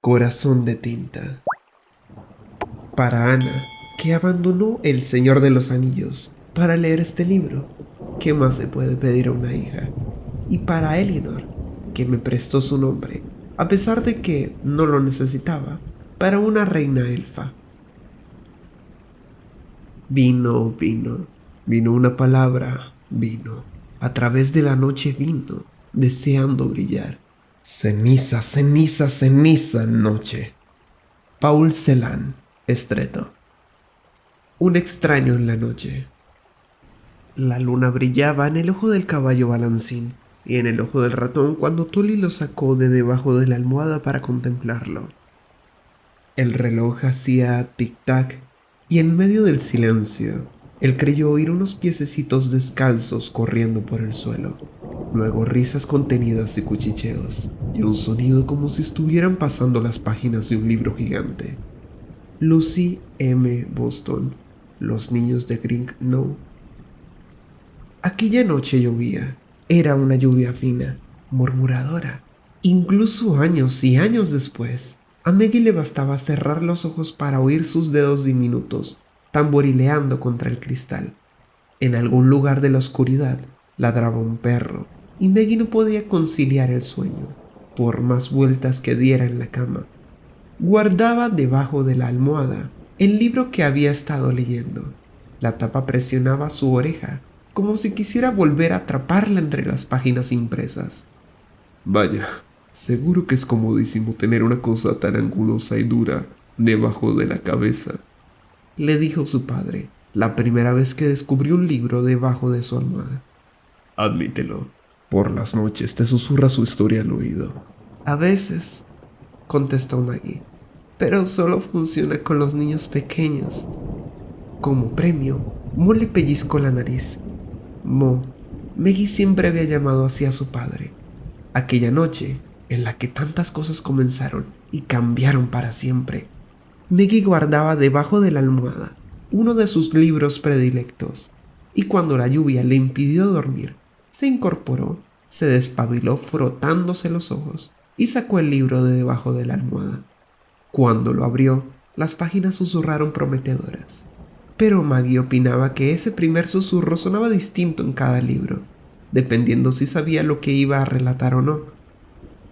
Corazón de tinta. Para Ana, que abandonó El Señor de los Anillos para leer este libro, ¿qué más se puede pedir a una hija? Y para Elinor, que me prestó su nombre, a pesar de que no lo necesitaba, para una reina elfa. Vino, vino, vino una palabra, vino. A través de la noche vino, deseando brillar. Ceniza, ceniza, ceniza, noche. Paul Celan, Estreto. Un extraño en la noche. La luna brillaba en el ojo del caballo balancín y en el ojo del ratón cuando Tully lo sacó de debajo de la almohada para contemplarlo. El reloj hacía tic-tac y en medio del silencio, él creyó oír unos piececitos descalzos corriendo por el suelo, luego risas contenidas y cuchicheos, y un sonido como si estuvieran pasando las páginas de un libro gigante. Lucy M. Boston, Los niños de Green Knoll. Aquella noche llovía. Era una lluvia fina, murmuradora. Incluso años y años después, a Maggie le bastaba cerrar los ojos para oír sus dedos diminutos tamborileando contra el cristal. En algún lugar de la oscuridad ladraba un perro y Maggie no podía conciliar el sueño, por más vueltas que diera en la cama. Guardaba debajo de la almohada el libro que había estado leyendo. La tapa presionaba su oreja, como si quisiera volver a atraparla entre las páginas impresas. Vaya, seguro que es comodísimo tener una cosa tan angulosa y dura debajo de la cabeza, le dijo su padre, la primera vez que descubrió un libro debajo de su almohada. Admítelo, por las noches te susurra su historia al oído. A veces, contestó Maggie, pero solo funciona con los niños pequeños. Como premio, Mo le pellizcó la nariz. Maggie siempre había llamado así a su padre. Aquella noche, en la que tantas cosas comenzaron y cambiaron para siempre, Maggie guardaba debajo de la almohada uno de sus libros predilectos, y cuando la lluvia le impidió dormir, se incorporó, se despabiló frotándose los ojos y sacó el libro de debajo de la almohada. Cuando lo abrió, las páginas susurraron prometedoras, pero Maggie opinaba que ese primer susurro sonaba distinto en cada libro, dependiendo si sabía lo que iba a relatar o no.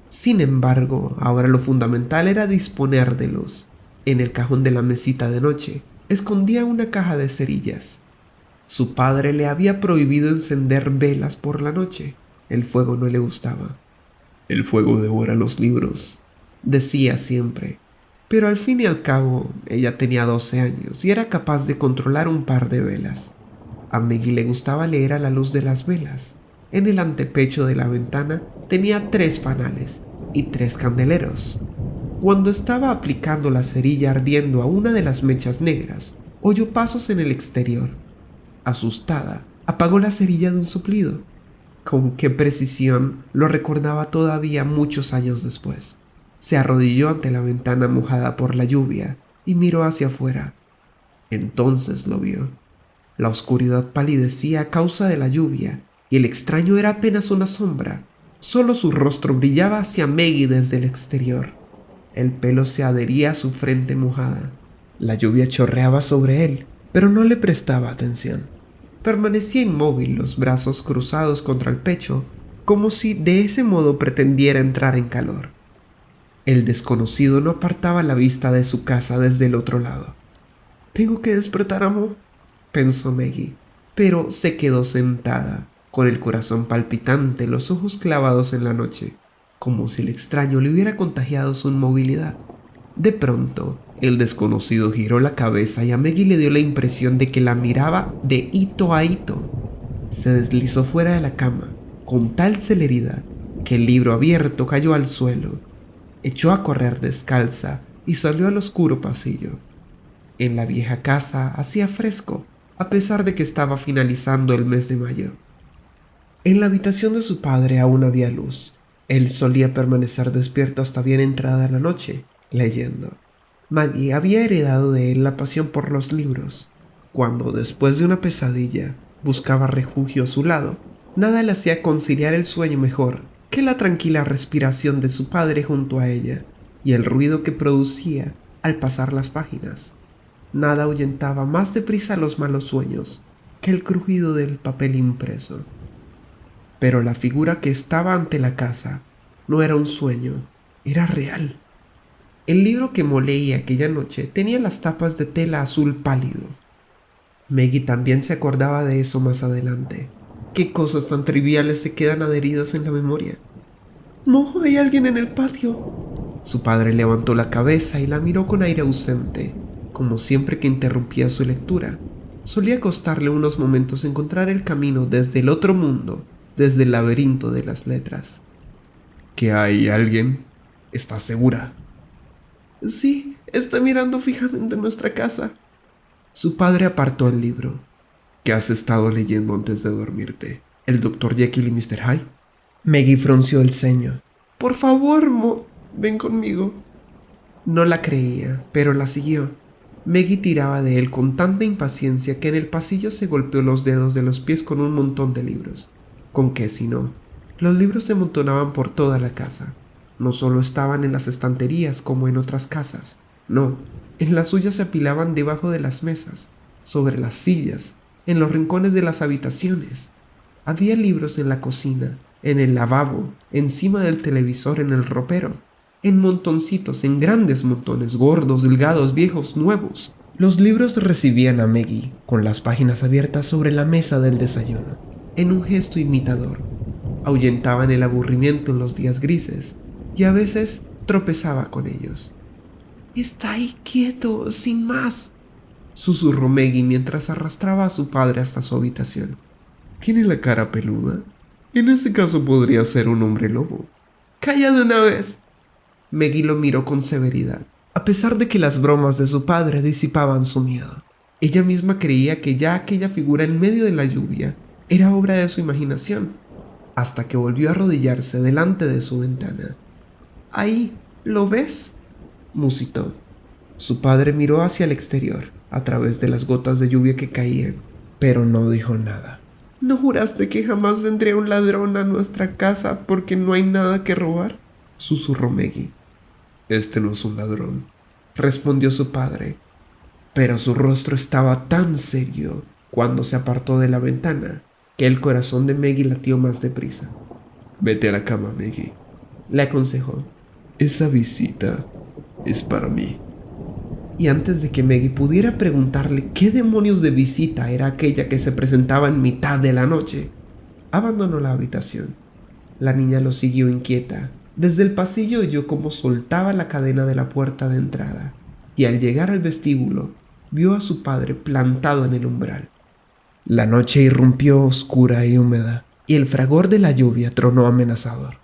Sin embargo, ahora lo fundamental era disponer de luz. En el cajón de la mesita de noche, escondía una caja de cerillas. Su padre le había prohibido encender velas por la noche. El fuego no le gustaba. El fuego devora los libros, decía siempre. Pero al fin y al cabo, ella tenía 12 años y era capaz de controlar un par de velas. A Maggie le gustaba leer a la luz de las velas. En el antepecho de la ventana tenía 3 fanales y 3 candeleros. Cuando estaba aplicando la cerilla ardiendo a una de las mechas negras, oyó pasos en el exterior. Asustada, apagó la cerilla de un soplido. Con qué precisión lo recordaba todavía muchos años después. Se arrodilló ante la ventana mojada por la lluvia y miró hacia afuera. Entonces lo vio. La oscuridad palidecía a causa de la lluvia y el extraño era apenas una sombra. Solo su rostro brillaba hacia Maggie desde el exterior. El pelo se adhería a su frente mojada. La lluvia chorreaba sobre él, pero no le prestaba atención. Permanecía inmóvil, los brazos cruzados contra el pecho, como si de ese modo pretendiera entrar en calor. El desconocido no apartaba la vista de su casa desde el otro lado. «Tengo que despertar a Mo», pensó Maggie, pero se quedó sentada, con el corazón palpitante, los ojos clavados en la noche, como si el extraño le hubiera contagiado su inmovilidad. De pronto, el desconocido giró la cabeza y a Maggie le dio la impresión de que la miraba de hito a hito. Se deslizó fuera de la cama, con tal celeridad que el libro abierto cayó al suelo. Echó a correr descalza y salió al oscuro pasillo. En la vieja casa hacía fresco, a pesar de que estaba finalizando el mes de mayo. En la habitación de su padre aún había luz. Él solía permanecer despierto hasta bien entrada la noche, leyendo. Maggie había heredado de él la pasión por los libros. Cuando, después de una pesadilla, buscaba refugio a su lado, nada le hacía conciliar el sueño mejor que la tranquila respiración de su padre junto a ella. y el ruido que producía al pasar las páginas. Nada ahuyentaba más deprisa los malos sueños que el crujido del papel impreso. Pero la figura que estaba ante la casa no era un sueño, era real. El libro que Mo leía aquella noche tenía las tapas de tela azul pálido. Maggie también se acordaba de eso más adelante. ¿Qué cosas tan triviales se quedan adheridas en la memoria? «Mo, hay alguien en el patio». Su padre levantó la cabeza y la miró con aire ausente, como siempre que interrumpía su lectura. Solía costarle unos momentos encontrar el camino desde el otro mundo, desde el laberinto de las letras. «¿Que hay alguien? ¿Estás segura?» «Sí, está mirando fijamente en nuestra casa». Su padre apartó el libro. «¿Qué has estado leyendo antes de dormirte? ¿El Dr. Jekyll y Mr. Hyde?» Maggie frunció el ceño. «Por favor, Mo, ven conmigo». No la creía, pero la siguió. Maggie tiraba de él con tanta impaciencia que en el pasillo se golpeó los dedos de los pies con un montón de libros. ¿Con qué si no? Los libros se amontonaban por toda la casa. No solo estaban en las estanterías como en otras casas, no, en las suyas se apilaban debajo de las mesas, sobre las sillas, en los rincones de las habitaciones. Había libros en la cocina, en el lavabo, encima del televisor, en el ropero, en montoncitos, en grandes montones, gordos, delgados, viejos, nuevos. Los libros recibían a Maggie con las páginas abiertas sobre la mesa del desayuno, en un gesto imitador. Ahuyentaban el aburrimiento en los días grises y a veces tropezaba con ellos. «Está ahí quieto, sin más», susurró Maggie mientras arrastraba a su padre hasta su habitación. «¿Tiene la cara peluda? En ese caso podría ser un hombre lobo». «¡Calla de una vez!». Maggie lo miró con severidad, a pesar de que las bromas de su padre disipaban su miedo. Ella misma creía que ya aquella figura en medio de la lluvia era obra de su imaginación, hasta que volvió a arrodillarse delante de su ventana. «Ahí, ¿lo ves?», musitó. Su padre miró hacia el exterior, a través de las gotas de lluvia que caían, pero no dijo nada. «¿No juraste que jamás vendría un ladrón a nuestra casa porque no hay nada que robar?», susurró Maggie. «Este no es un ladrón», respondió su padre, pero su rostro estaba tan serio cuando se apartó de la ventana que el corazón de Maggie latió más deprisa. «Vete a la cama, Maggie», le aconsejó. «Esa visita es para mí». Y antes de que Maggie pudiera preguntarle qué demonios de visita era aquella que se presentaba en mitad de la noche, abandonó la habitación. La niña lo siguió inquieta. Desde el pasillo oyó cómo soltaba la cadena de la puerta de entrada, y al llegar al vestíbulo, vio a su padre plantado en el umbral. La noche irrumpió oscura y húmeda, y el fragor de la lluvia tronó amenazador.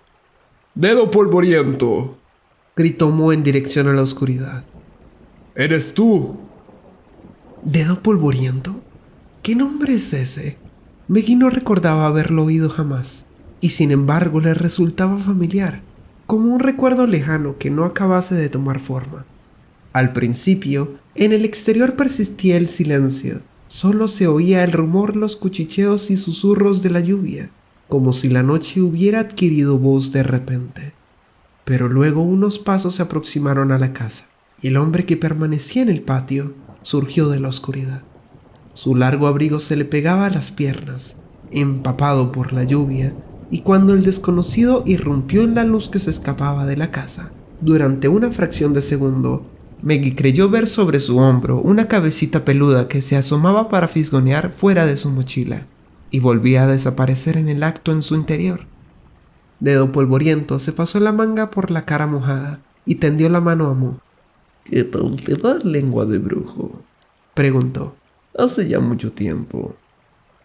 «¡Dedo polvoriento!», gritó Mo en dirección a la oscuridad. «¿Eres tú?» «¿Dedo polvoriento? ¿Qué nombre es ese?». Maggie no recordaba haberlo oído jamás, y sin embargo le resultaba familiar, como un recuerdo lejano que no acabase de tomar forma. Al principio, en el exterior persistía el silencio. Solo se oía el rumor, los cuchicheos y susurros de la lluvia, como si la noche hubiera adquirido voz de repente. Pero luego unos pasos se aproximaron a la casa, y el hombre que permanecía en el patio surgió de la oscuridad. Su largo abrigo se le pegaba a las piernas, empapado por la lluvia, y cuando el desconocido irrumpió en la luz que se escapaba de la casa, durante una fracción de segundo, Maggie creyó ver sobre su hombro una cabecita peluda que se asomaba para fisgonear fuera de su mochila, y volvía a desaparecer en el acto en su interior. Dedo polvoriento se pasó la manga por la cara mojada y tendió la mano a Mo. «¿Qué tal te va, lengua de brujo?», preguntó. «Hace ya mucho tiempo».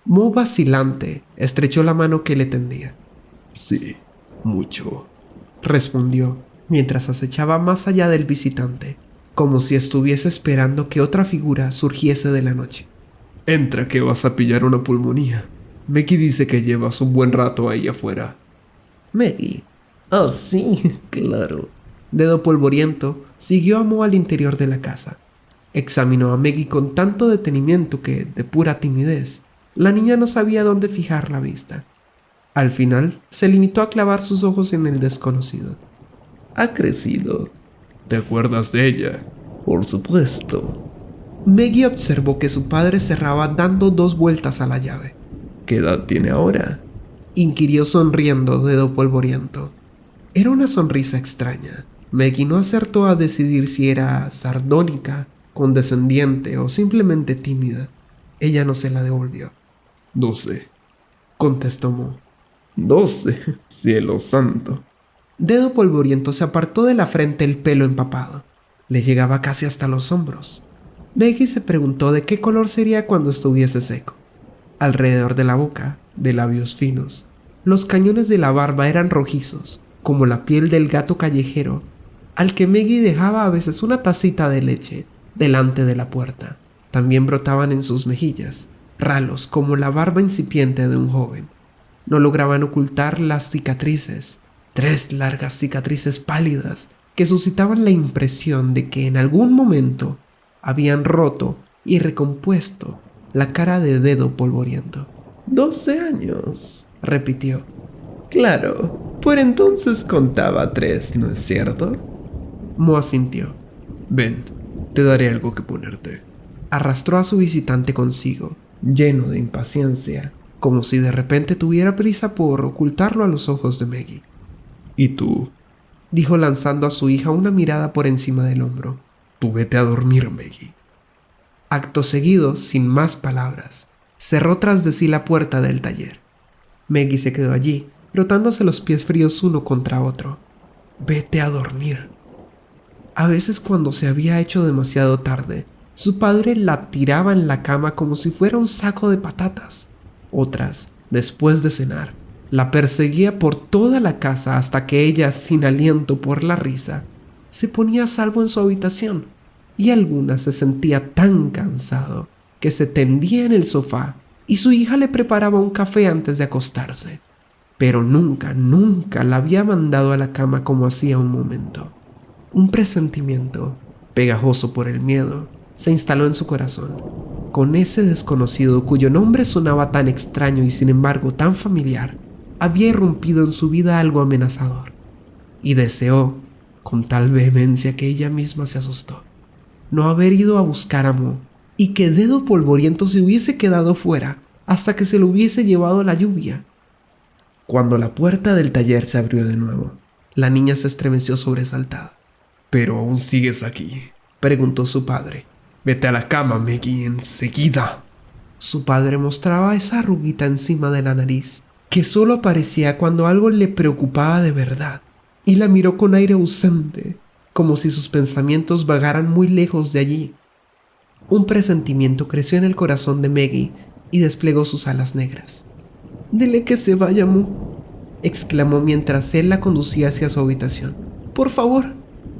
Mo, vacilante, estrechó la mano que le tendía. «Sí, mucho», respondió, mientras acechaba más allá del visitante, como si estuviese esperando que otra figura surgiese de la noche. «Entra, que vas a pillar una pulmonía. Maggie dice que llevas un buen rato ahí afuera». «¿Maggie? Ah, sí, claro». Dedo polvoriento siguió a Mo al interior de la casa. Examinó a Maggie con tanto detenimiento que, de pura timidez, la niña no sabía dónde fijar la vista. Al final, se limitó a clavar sus ojos en el desconocido. «Ha crecido», ¿Te acuerdas de ella? Por supuesto. Maggie observó que su padre cerraba dando 2 vueltas a la llave. ¿Qué edad tiene ahora? Inquirió sonriendo Dedo Polvoriento. Era una sonrisa extraña. Maggie no acertó a decidir si era sardónica, condescendiente o simplemente tímida. Ella no se la devolvió. 12, contestó Mo. 12, cielo santo. Dedo Polvoriento se apartó de la frente el pelo empapado. Le llegaba casi hasta los hombros. Maggie se preguntó de qué color sería cuando estuviese seco. Alrededor de la boca, de labios finos, los cañones de la barba eran rojizos, como la piel del gato callejero, al que Maggie dejaba a veces una tacita de leche delante de la puerta. También brotaban en sus mejillas, ralos como la barba incipiente de un joven. No lograban ocultar las cicatrices, 3 largas cicatrices pálidas que suscitaban la impresión de que en algún momento habían roto y recompuesto la cara de Dedo Polvoriento. 12 años, repitió. Claro, por entonces contaba 3, ¿no es cierto? Mo asintió. Ven, te daré algo que ponerte. Arrastró a su visitante consigo, lleno de impaciencia, como si de repente tuviera prisa por ocultarlo a los ojos de Maggie. ¿Y tú? Dijo lanzando a su hija una mirada por encima del hombro. Tú vete a dormir, Maggie. Acto seguido, sin más palabras, cerró tras de sí la puerta del taller. Maggie se quedó allí, frotándose los pies fríos uno contra otro. Vete a dormir. A veces, cuando se había hecho demasiado tarde, su padre la tiraba en la cama como si fuera un saco de patatas. Otras, después de cenar, la perseguía por toda la casa hasta que ella, sin aliento por la risa, se ponía a salvo en su habitación, y algunas se sentía tan cansado que se tendía en el sofá y su hija le preparaba un café antes de acostarse. Pero nunca, nunca la había mandado a la cama como hacía un momento. Un presentimiento, pegajoso por el miedo, se instaló en su corazón. Con ese desconocido cuyo nombre sonaba tan extraño y sin embargo tan familiar, había irrumpido en su vida algo amenazador. Y deseó, con tal vehemencia que ella misma se asustó, no haber ido a buscar a Mo y que Dedo Polvoriento se hubiese quedado fuera hasta que se lo hubiese llevado la lluvia. Cuando la puerta del taller se abrió de nuevo, la niña se estremeció sobresaltada. ¿Pero aún sigues aquí?, preguntó su padre. Vete a la cama, Maggie, enseguida. Su padre mostraba esa arruguita encima de la nariz, que solo aparecía cuando algo le preocupaba de verdad, y la miró con aire ausente, como si sus pensamientos vagaran muy lejos de allí. Un presentimiento creció en el corazón de Maggie y desplegó sus alas negras. «Dile que se vaya, Mo», exclamó mientras él la conducía hacia su habitación. «Por favor,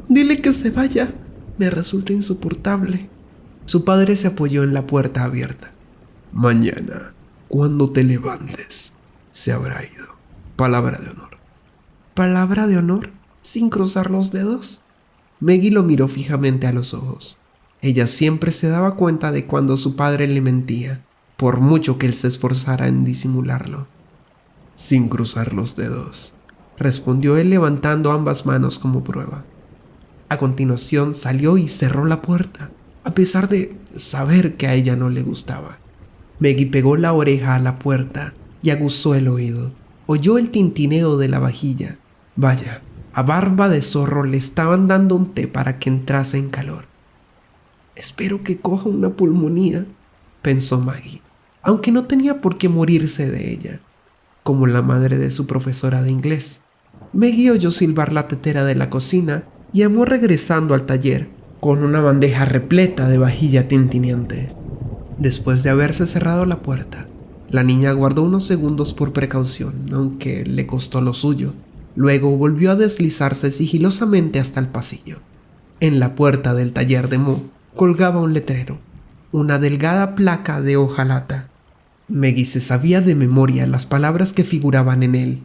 dile que se vaya. Me resulta insoportable». Su padre se apoyó en la puerta abierta. «Mañana, cuando te levantes, se habrá ido. Palabra de honor». ¿Palabra de honor? ¿Sin cruzar los dedos? Maggie lo miró fijamente a los ojos. Ella siempre se daba cuenta de cuando su padre le mentía, por mucho que él se esforzara en disimularlo. «Sin cruzar los dedos», respondió él levantando ambas manos como prueba. A continuación salió y cerró la puerta, a pesar de saber que a ella no le gustaba. Maggie pegó la oreja a la puerta y aguzó el oído. Oyó el tintineo de la vajilla. Vaya, a Barba de Zorro le estaban dando un té para que entrase en calor. «Espero que coja una pulmonía», pensó Maggie, aunque no tenía por qué morirse de ella, como la madre de su profesora de inglés. Maggie oyó silbar la tetera de la cocina y a Mo regresando al taller con una bandeja repleta de vajilla tintineante. Después de haberse cerrado la puerta, la niña aguardó unos segundos por precaución, aunque le costó lo suyo. Luego volvió a deslizarse sigilosamente hasta el pasillo. En la puerta del taller de Mo colgaba un letrero, una delgada placa de hojalata. Maggie se sabía de memoria las palabras que figuraban en él.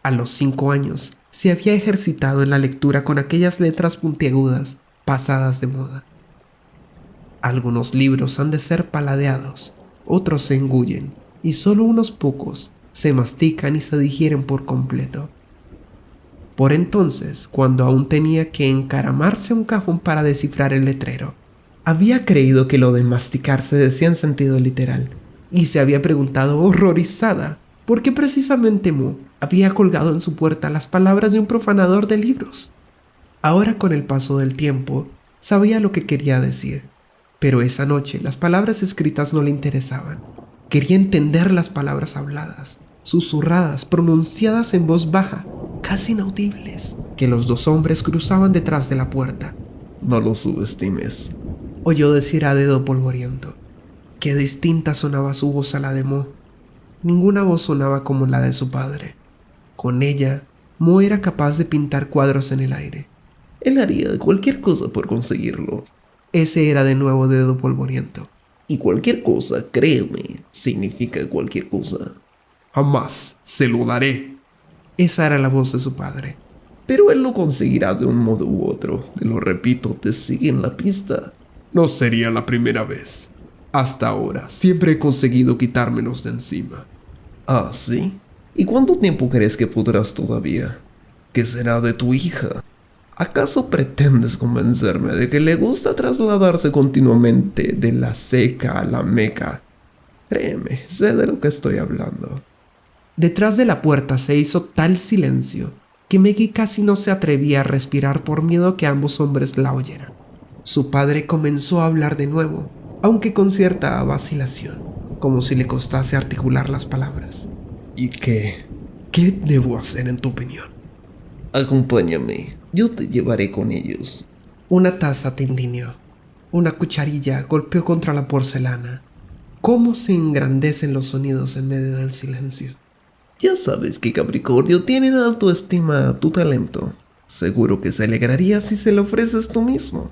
A los 5 años se había ejercitado en la lectura con aquellas letras puntiagudas pasadas de moda. Algunos libros han de ser paladeados, otros se engullen, y solo unos pocos se mastican y se digieren por completo. Por entonces, cuando aún tenía que encaramarse a un cajón para descifrar el letrero, había creído que lo de masticar se decía en sentido literal, y se había preguntado horrorizada por qué precisamente Mo había colgado en su puerta las palabras de un profanador de libros. Ahora, con el paso del tiempo, sabía lo que quería decir, pero esa noche las palabras escritas no le interesaban. Quería entender las palabras habladas, susurradas, pronunciadas en voz baja, casi inaudibles, que los dos hombres cruzaban detrás de la puerta. No lo subestimes, oyó decir a Dedo Polvoriento. Qué distinta sonaba su voz a la de Mo. Ninguna voz sonaba como la de su padre. Con ella, Mo era capaz de pintar cuadros en el aire. Él haría cualquier cosa por conseguirlo. Ese era de nuevo Dedo Polvoriento. Y cualquier cosa, créeme, significa cualquier cosa. Jamás se lo daré. Esa era la voz de su padre. Pero él lo conseguirá de un modo u otro. Te lo repito, te sigue en la pista. No sería la primera vez. Hasta ahora, siempre he conseguido quitármelos de encima. ¿Ah, sí? ¿Y cuánto tiempo crees que podrás todavía? ¿Qué será de tu hija? ¿Acaso pretendes convencerme de que le gusta trasladarse continuamente de la Seca a la Meca? Créeme, sé de lo que estoy hablando. Detrás de la puerta se hizo tal silencio que Meggy casi no se atrevía a respirar por miedo a que ambos hombres la oyeran. Su padre comenzó a hablar de nuevo, aunque con cierta vacilación, como si le costase articular las palabras. ¿Y qué? ¿Qué debo hacer en tu opinión? Acompáñame, yo te llevaré con ellos. Una taza tintineó. Una cucharilla golpeó contra la porcelana. ¿Cómo se engrandecen los sonidos en medio del silencio? Ya sabes que Capricornio tiene en alto estima tu talento. Seguro que se alegraría si se lo ofreces tú mismo.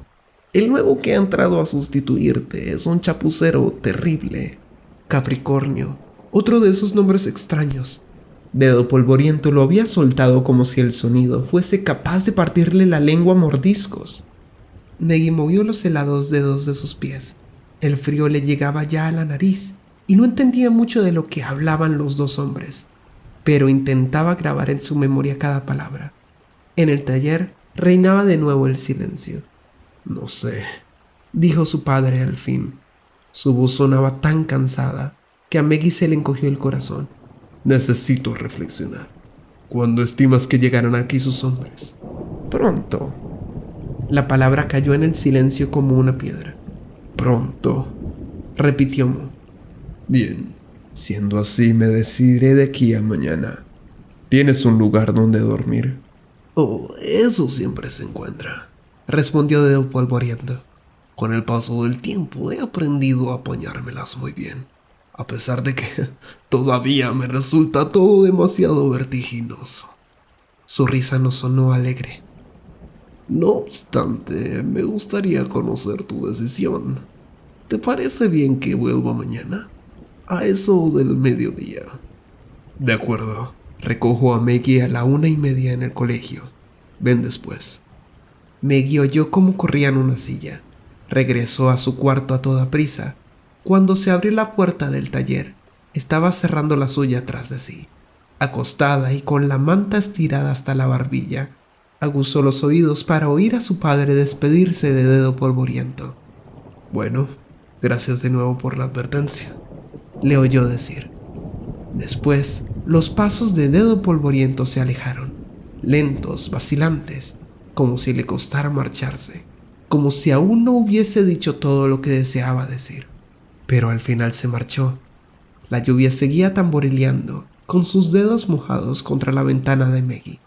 El nuevo que ha entrado a sustituirte es un chapucero terrible. Capricornio, otro de esos nombres extraños. Dedo Polvoriento lo había soltado como si el sonido fuese capaz de partirle la lengua a mordiscos. Meggy movió los helados dedos de sus pies. El frío le llegaba ya a la nariz y no entendía mucho de lo que hablaban los dos hombres, pero intentaba grabar en su memoria cada palabra. En el taller reinaba de nuevo el silencio. No sé, dijo su padre al fin. Su voz sonaba tan cansada que a Meggy se le encogió el corazón. Necesito reflexionar. ¿Cuándo estimas que llegarán aquí sus hombres? Pronto. La palabra cayó en el silencio como una piedra. Pronto, repitió Mo. Bien, siendo así me decidiré de aquí a mañana. ¿Tienes un lugar donde dormir? Oh, eso siempre se encuentra, respondió Dedo Polvoriento. Con el paso del tiempo he aprendido a apañármelas muy bien, a pesar de que todavía me resulta todo demasiado vertiginoso. Su risa no sonó alegre. No obstante, me gustaría conocer tu decisión. ¿Te parece bien que vuelva mañana? A eso del mediodía. De acuerdo. Recojo a Meggy a la 1:30 en el colegio. Ven después. Meggy oyó cómo corrían una silla. Regresó a su cuarto a toda prisa. Cuando se abrió la puerta del taller, estaba cerrando la suya tras de sí. Acostada y con la manta estirada hasta la barbilla, aguzó los oídos para oír a su padre despedirse de Dedo Polvoriento. Bueno, gracias de nuevo por la advertencia, le oyó decir. Después, los pasos de Dedo Polvoriento se alejaron, lentos, vacilantes, como si le costara marcharse, como si aún no hubiese dicho todo lo que deseaba decir. Pero al final se marchó. La lluvia seguía tamborileando, con sus dedos mojados contra la ventana de Meggy.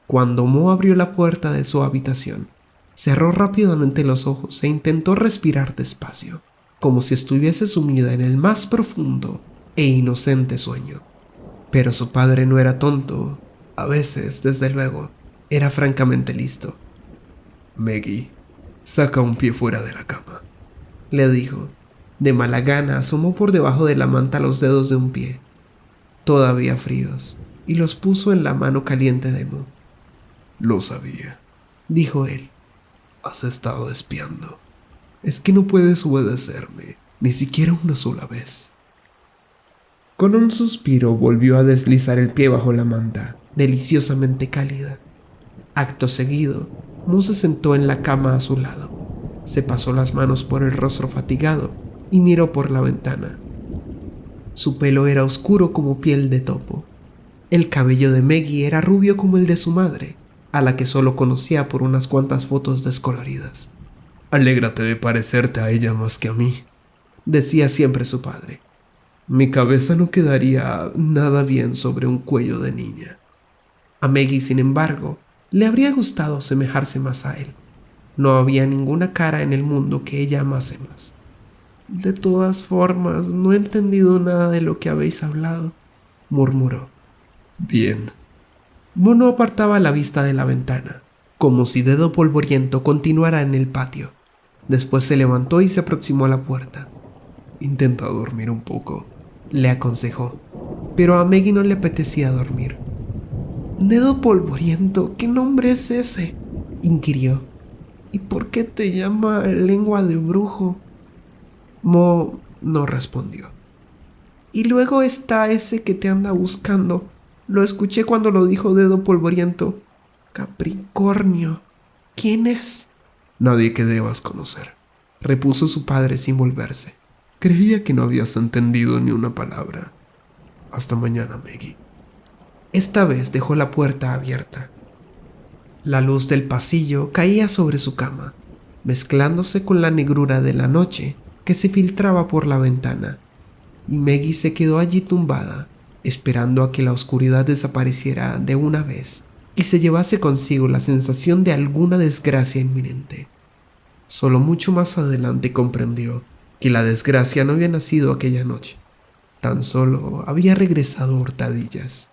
Cuando Mo abrió la puerta de su habitación, cerró rápidamente los ojos e intentó respirar despacio, como si estuviese sumida en el más profundo e inocente sueño. Pero su padre no era tonto. A veces, desde luego, era francamente listo. Meggy, saca un pie fuera de la cama, le dijo. De mala gana asomó por debajo de la manta los dedos de un pie, todavía fríos, y los puso en la mano caliente de Mo. Lo sabía, dijo él. Has estado espiando. Es que no puedes obedecerme, ni siquiera una sola vez. Con un suspiro volvió a deslizar el pie bajo la manta, deliciosamente cálida. Acto seguido, Mo se sentó en la cama a su lado, se pasó las manos por el rostro fatigado y miró por la ventana. Su pelo era oscuro como piel de topo. El cabello de Maggie era rubio como el de su madre, a la que solo conocía por unas cuantas fotos descoloridas. Alégrate de parecerte a ella más que a mí, decía siempre su padre. Mi cabeza no quedaría nada bien sobre un cuello de niña. A Maggie, sin embargo, le habría gustado asemejarse más a él. No había ninguna cara en el mundo que ella amase más. De todas formas, no he entendido nada de lo que habéis hablado, murmuró. Bien. Mo no apartaba la vista de la ventana, como si Dedo Polvoriento continuara en el patio. Después se levantó y se aproximó a la puerta. Intenta dormir un poco, le aconsejó, pero a Maggie no le apetecía dormir. Dedo Polvoriento, ¿qué nombre es ese?, inquirió. ¿Y por qué te llama lengua de brujo? Mo no respondió. Y luego está ese que te anda buscando. Lo escuché cuando lo dijo Dedo Polvoriento. Capricornio. ¿Quién es? Nadie que debas conocer, repuso su padre sin volverse. Creía que no habías entendido ni una palabra. Hasta mañana, Maggie. Esta vez dejó la puerta abierta. La luz del pasillo caía sobre su cama, mezclándose con la negrura de la noche que se filtraba por la ventana, y Maggie se quedó allí tumbada, esperando a que la oscuridad desapareciera de una vez y se llevase consigo la sensación de alguna desgracia inminente. Solo mucho más adelante comprendió que la desgracia no había nacido aquella noche, tan solo había regresado a hurtadillas.